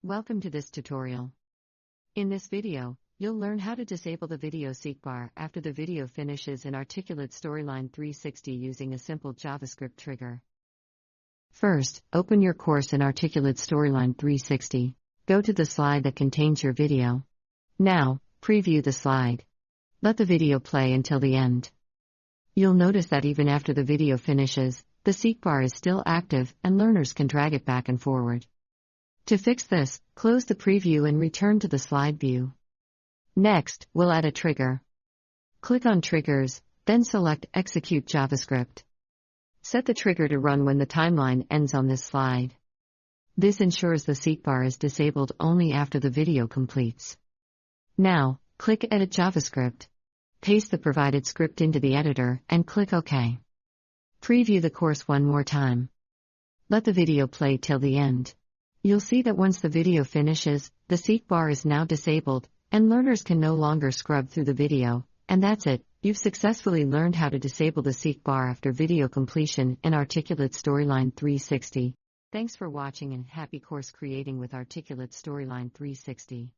Welcome to this tutorial. In this video, you'll learn how to disable the video seekbar after the video finishes in Articulate Storyline 360 using a simple JavaScript trigger. First, open your course in Articulate Storyline 360. Go to the slide that contains your video. Now, preview the slide. Let the video play until the end. You'll notice that even after the video finishes, the seekbar is still active and learners can drag it back and forward. To fix this, close the preview and return to the slide view. Next, we'll add a trigger. Click on Triggers, then select Execute JavaScript. Set the trigger to run when the timeline ends on this slide. This ensures the seekbar is disabled only after the video completes. Now, click Edit JavaScript. Paste the provided script into the editor and click OK. Preview the course one more time. Let the video play till the end. You'll see that once the video finishes, the seekbar is now disabled, and learners can no longer scrub through the video, and that's it. You've successfully learned how to disable the seekbar after video completion in Articulate Storyline 360. Thanks for watching and happy course creating with Articulate Storyline 360.